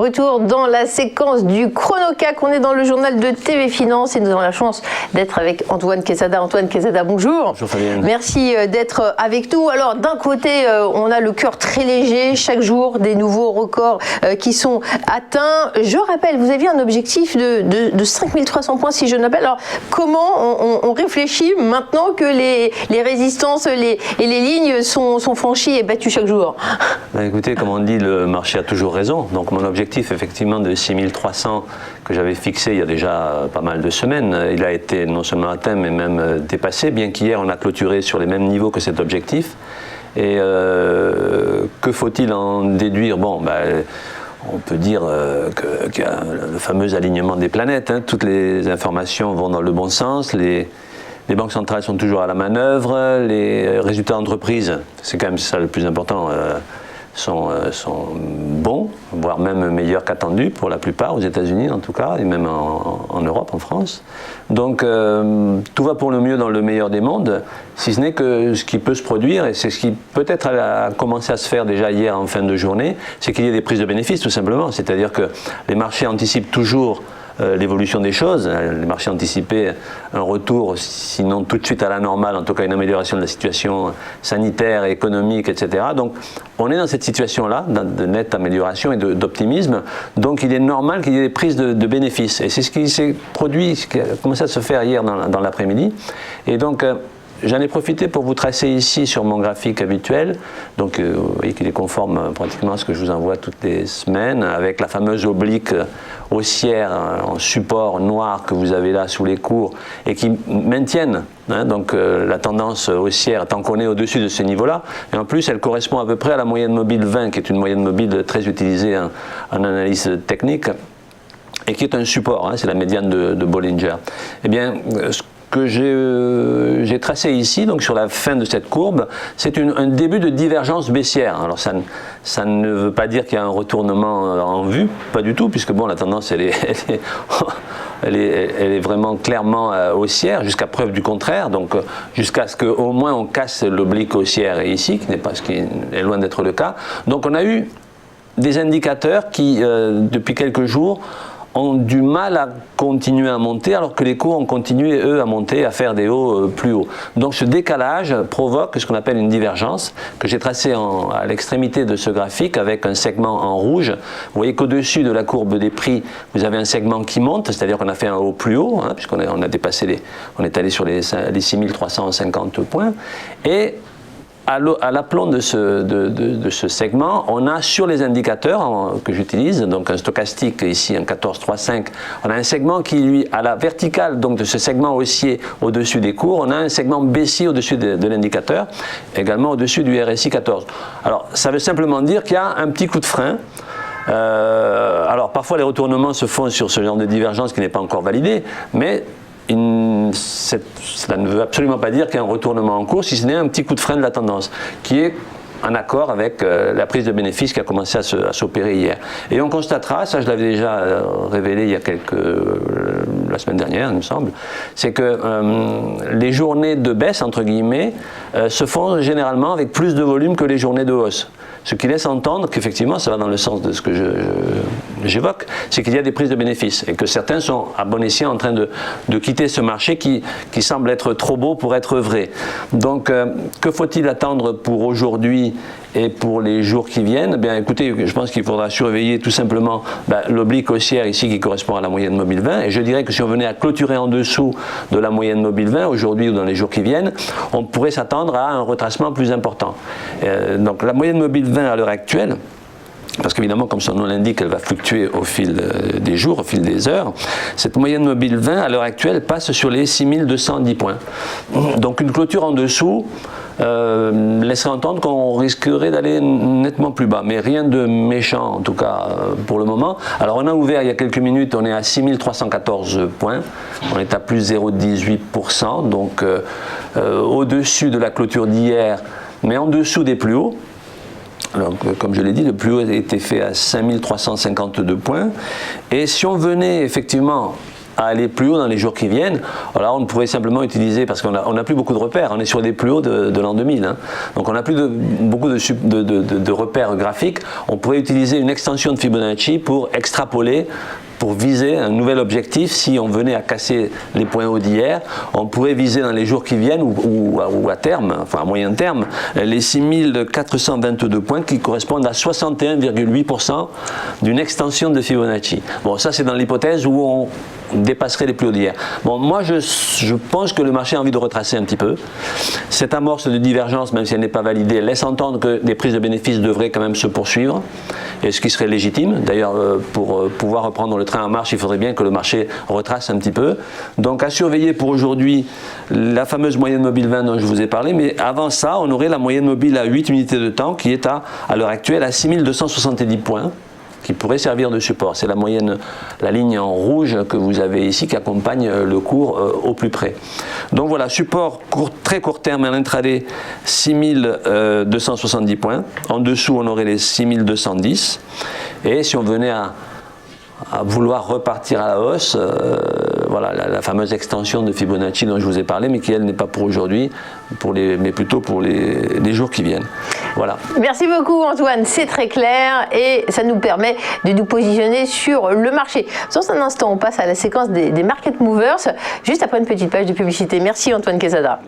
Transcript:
Retour dans la séquence du Chronocac. On est dans le journal de TV Finance et nous avons la chance d'être avec Antoine Quesada. Antoine Quesada, bonjour. Bonjour Fabienne. Merci d'être avec nous. Alors d'un côté, on a le cœur très léger. Chaque jour, des nouveaux records qui sont atteints. Je rappelle, vous aviez un objectif de 5300 points si je ne m'appelle. Alors comment on réfléchit maintenant que les résistances et les lignes sont franchies et battues chaque jour? Ben écoutez, comme on dit, le marché a toujours raison. Donc mon objectif effectivement de 6300 que j'avais fixé il y a déjà pas mal de semaines, il a été non seulement atteint mais même dépassé, bien qu'hier on a clôturé sur les mêmes niveaux que cet objectif. Et que faut-il en déduire? Bon, ben, on peut dire qu'il y a le fameux alignement des planètes, hein. Toutes les informations vont dans le bon sens, les banques centrales sont toujours à la manœuvre, les résultats d'entreprise, c'est quand même ça le plus important, sont bons, voire même meilleurs qu'attendus pour la plupart, aux États-Unis en tout cas, et même en Europe, en France. Donc tout va pour le mieux dans le meilleur des mondes, si ce n'est que ce qui peut se produire, et c'est ce qui peut-être a commencé à se faire déjà hier en fin de journée, c'est qu'il y ait des prises de bénéfices tout simplement, c'est-à-dire que les marchés anticipent toujours l'évolution des choses. Les marchés anticipaient un retour, sinon tout de suite à la normale, en tout cas une amélioration de la situation sanitaire, économique, etc. Donc on est dans cette situation-là, de nette amélioration et d'optimisme. Donc il est normal qu'il y ait des prises de bénéfices. Et c'est ce qui s'est produit, ce qui a commencé à se faire hier dans l'après-midi. Et donc j'en ai profité pour vous tracer ici sur mon graphique habituel, donc vous voyez qu'il est conforme pratiquement à ce que je vous envoie toutes les semaines, avec la fameuse oblique haussière en support noir que vous avez là sous les cours et qui maintiennent donc la tendance haussière tant qu'on est au-dessus de ce niveau-là. Et en plus, elle correspond à peu près à la moyenne mobile 20, qui est une moyenne mobile très utilisée en analyse technique et qui est un support, c'est la médiane de Bollinger. Eh bien, que j'ai tracé ici, donc sur la fin de cette courbe, c'est un début de divergence baissière. Alors ça ne veut pas dire qu'il y a un retournement en vue, pas du tout, puisque bon, la tendance elle est vraiment clairement haussière, jusqu'à preuve du contraire, donc jusqu'à ce qu'au moins on casse l'oblique haussière ici, qui n'est pas ce qui est loin d'être le cas. Donc on a eu des indicateurs qui, depuis quelques jours, ont du mal à continuer à monter alors que les cours ont continué eux à monter, à faire des hauts plus hauts. Donc ce décalage provoque ce qu'on appelle une divergence que j'ai tracé à l'extrémité de ce graphique avec un segment en rouge. Vous voyez qu'au-dessus de la courbe des prix, vous avez un segment qui monte, c'est-à-dire qu'on a fait un haut plus haut, puisqu'on a dépassé on est allé sur les 6350 points. Et à l'aplomb de ce segment, on a sur les indicateurs que j'utilise, donc un stochastique ici, un 1435, on a un segment qui, lui, à la verticale donc de ce segment haussier au-dessus des cours, on a un segment baissier au-dessus de l'indicateur, également au-dessus du RSI 14. Alors, ça veut simplement dire qu'il y a un petit coup de frein. Alors, parfois, les retournements se font sur ce genre de divergence qui n'est pas encore validé, mais cela ne veut absolument pas dire qu'il y a un retournement en cours, si ce n'est un petit coup de frein de la tendance, qui est en accord avec la prise de bénéfices qui a commencé à s'opérer hier. Et on constatera, ça je l'avais déjà révélé il y a la semaine dernière, il me semble, c'est que les journées de baisse, entre guillemets, se font généralement avec plus de volume que les journées de hausse. Ce qui laisse entendre qu'effectivement, ça va dans le sens de ce que j'évoque, c'est qu'il y a des prises de bénéfices et que certains sont à bon escient en train de quitter ce marché qui semble être trop beau pour être vrai. Donc, que faut-il attendre pour aujourd'hui et pour les jours qui viennent? Bien, écoutez, je pense qu'il faudra surveiller tout simplement l'oblique haussière ici qui correspond à la moyenne mobile 20. Et je dirais que si on venait à clôturer en dessous de la moyenne mobile 20, aujourd'hui ou dans les jours qui viennent, on pourrait s'attendre à un retracement plus important. Donc la moyenne mobile 20 à l'heure actuelle, parce qu'évidemment, comme son nom l'indique, elle va fluctuer au fil des jours, au fil des heures. Cette moyenne mobile 20, à l'heure actuelle, passe sur les 6210 points. Donc une clôture en dessous laisserait entendre qu'on risquerait d'aller nettement plus bas, mais rien de méchant en tout cas pour le moment. Alors on a ouvert il y a quelques minutes, on est à 6314 points, on est à plus 0,18%, donc au-dessus de la clôture d'hier, mais en dessous des plus hauts. Alors, comme je l'ai dit, le plus haut a été fait à 5352 points. Et si on venait effectivement à aller plus haut dans les jours qui viennent. Alors on pourrait simplement utiliser, parce qu'on n'a plus beaucoup de repères, on est sur des plus hauts de l'an 2000, hein. Donc on n'a plus beaucoup de repères graphiques. On pourrait utiliser une extension de Fibonacci pour extrapoler, pour viser un nouvel objectif. Si on venait à casser les points hauts d'hier, on pourrait viser dans les jours qui viennent ou à terme, enfin à moyen terme, les 6422 points qui correspondent à 61,8% d'une extension de Fibonacci. Bon, ça c'est dans l'hypothèse où on dépasserait les plus hauts d'hier. Bon, moi je pense que le marché a envie de retracer un petit peu. Cette amorce de divergence, même si elle n'est pas validée, laisse entendre que les prises de bénéfices devraient quand même se poursuivre, et ce qui serait légitime. D'ailleurs, pour pouvoir reprendre le train en marche, il faudrait bien que le marché retrace un petit peu. Donc à surveiller pour aujourd'hui la fameuse moyenne mobile 20 dont je vous ai parlé, mais avant ça, on aurait la moyenne mobile à 8 unités de temps qui est à l'heure actuelle à 6270 points, qui pourrait servir de support. C'est la moyenne, la ligne en rouge que vous avez ici qui accompagne le cours au plus près. Donc voilà, support très court terme à l'intraday 6270 points. En dessous, on aurait les 6210. Et si on venait à vouloir repartir à la hausse, voilà la fameuse extension de Fibonacci dont je vous ai parlé, mais qui elle n'est pas pour aujourd'hui, mais plutôt pour les jours qui viennent. Voilà. Merci beaucoup Antoine, c'est très clair et ça nous permet de nous positionner sur le marché. Dans un instant, on passe à la séquence des market movers, juste après une petite page de publicité. Merci Antoine Quesada.